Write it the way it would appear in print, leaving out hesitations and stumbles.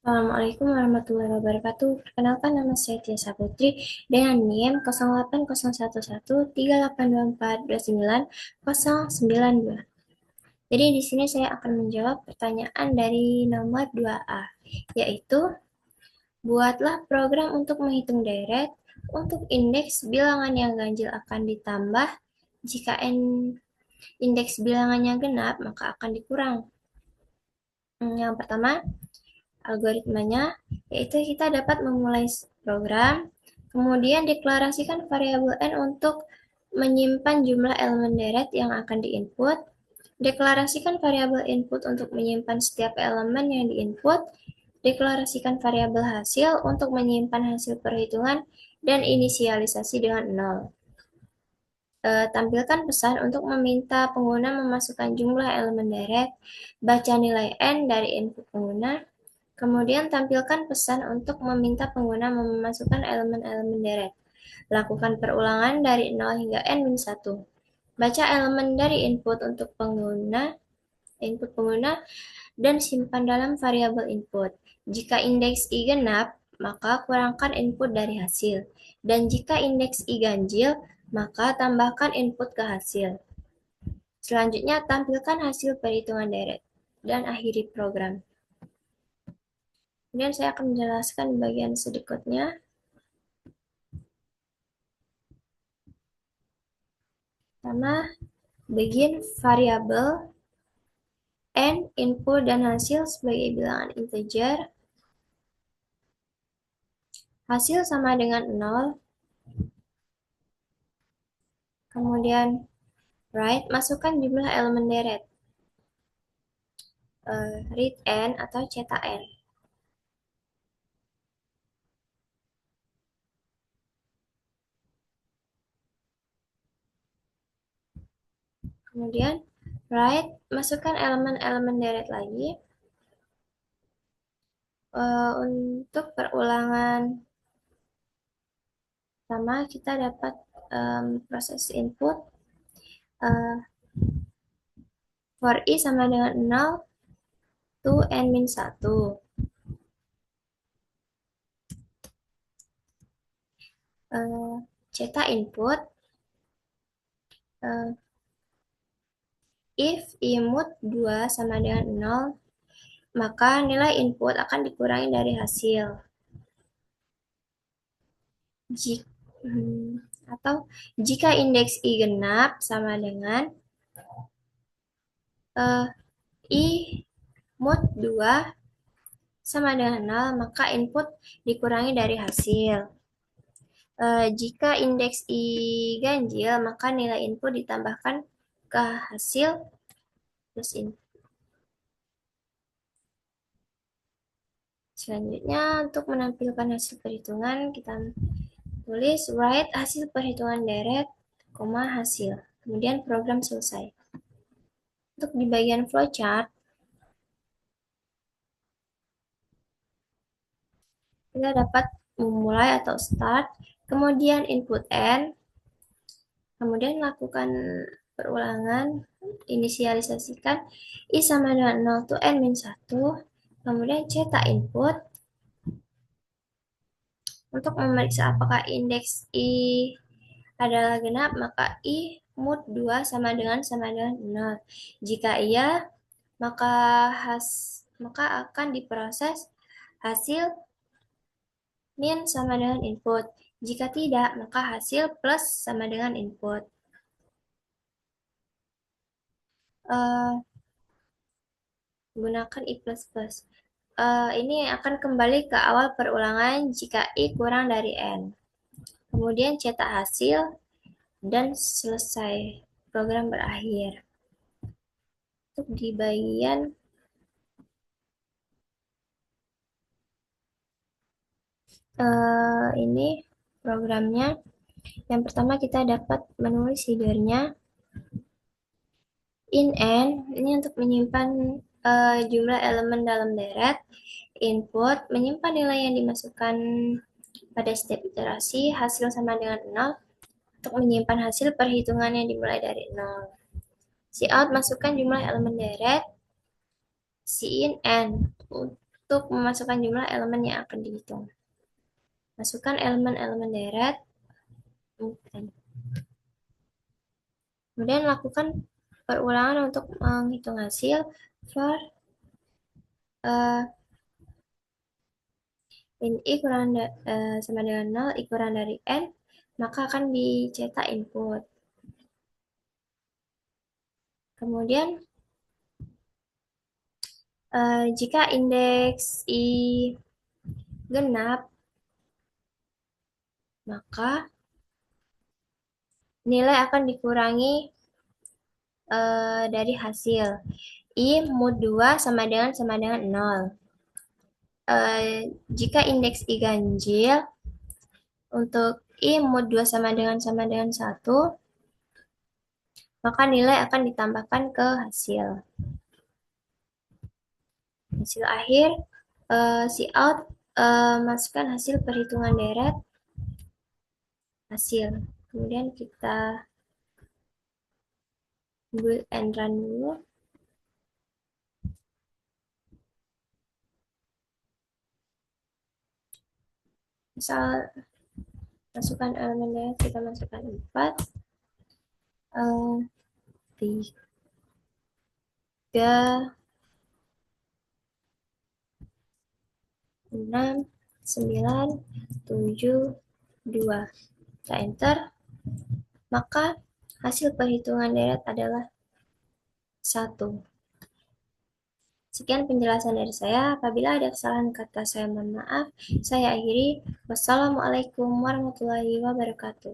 Assalamualaikum warahmatullahi wabarakatuh. Perkenalkan nama saya Tia Saputri dengan NIM 08011382429092. Jadi di sini saya akan menjawab pertanyaan dari nomor 2A, yaitu buatlah program untuk menghitung deret untuk indeks bilangan yang ganjil akan ditambah jika indeks bilangannya genap maka akan dikurang. Yang pertama, algoritmanya, yaitu kita dapat memulai program, kemudian deklarasikan variabel n untuk menyimpan jumlah elemen deret yang akan diinput, deklarasikan variabel input untuk menyimpan setiap elemen yang diinput, deklarasikan variabel hasil untuk menyimpan hasil perhitungan, dan inisialisasi dengan 0. Tampilkan pesan untuk meminta pengguna memasukkan jumlah elemen deret, baca nilai n dari input pengguna, kemudian tampilkan pesan untuk meminta pengguna memasukkan elemen-elemen deret. Lakukan perulangan dari 0 hingga n-1. Baca elemen dari input pengguna dan simpan dalam variabel input. Jika indeks i genap, maka kurangkan input dari hasil. Dan jika indeks i ganjil, maka tambahkan input ke hasil. Selanjutnya, tampilkan hasil perhitungan deret dan akhiri program. Kemudian saya akan menjelaskan bagian berikutnya. Pertama, begin variabel n, input, dan hasil sebagai bilangan integer. Hasil sama dengan 0. Kemudian, write, masukkan jumlah elemen deret. Read n atau cetak n. Kemudian, write, masukkan elemen-elemen deret lagi. Untuk perulangan pertama, kita dapat proses input. For i sama dengan 0 to n-1. Cetak input. If imut 2 sama dengan 0, maka nilai input akan dikurangi dari hasil. Atau jika indeks i genap sama dengan i mut 2 sama dengan 0, maka input dikurangi dari hasil. Jika indeks i ganjil, maka nilai input ditambahkan ke hasil plus input. Selanjutnya, untuk menampilkan hasil perhitungan, kita tulis write hasil perhitungan deret, hasil. Kemudian program selesai. Untuk di bagian flowchart, kita dapat memulai atau start, kemudian input n, kemudian lakukan perulangan, inisialisasikan i sama dengan 0 to n-1, kemudian cetak input. Untuk memeriksa apakah indeks i adalah genap, maka i mut 2 sama dengan 0. Jika iya, maka akan diproses hasil min sama dengan input. Jika tidak, maka hasil plus sama dengan input. Gunakan i plus plus. Ini akan kembali ke awal perulangan jika i kurang dari n. Kemudian cetak hasil dan selesai. Program berakhir. Untuk di bagian ini programnya. Yang pertama kita dapat menulis headernya. In n, ini untuk menyimpan jumlah elemen dalam deret. Input, menyimpan nilai yang dimasukkan pada setiap iterasi, hasil sama dengan 0. Untuk menyimpan hasil perhitungan yang dimulai dari 0. Cout, masukkan jumlah elemen deret. Cin n, untuk memasukkan jumlah elemen yang akan dihitung. Masukkan elemen-elemen deret. Kemudian lakukan perulangan untuk menghitung hasil for in i sama dengan 0, i kurang dari n, maka akan dicetak input. Kemudian jika indeks i genap, maka nilai akan dikurangi dari hasil. I mod 2 sama dengan 0. Jika indeks i ganjil, untuk i mod 2 sama dengan 1, maka nilai akan ditambahkan ke hasil. Hasil akhir, cout masukkan hasil perhitungan deret, hasil. Kemudian kita build and run dulu. Misal masukkan elemen deret, kita masukkan 4, 3, 6, 9, 7, 2. Kita enter, maka hasil perhitungan deret adalah 1. Sekian penjelasan dari saya. Apabila ada kesalahan kata, saya mohon maaf. Saya akhiri. Wassalamualaikum warahmatullahi wabarakatuh.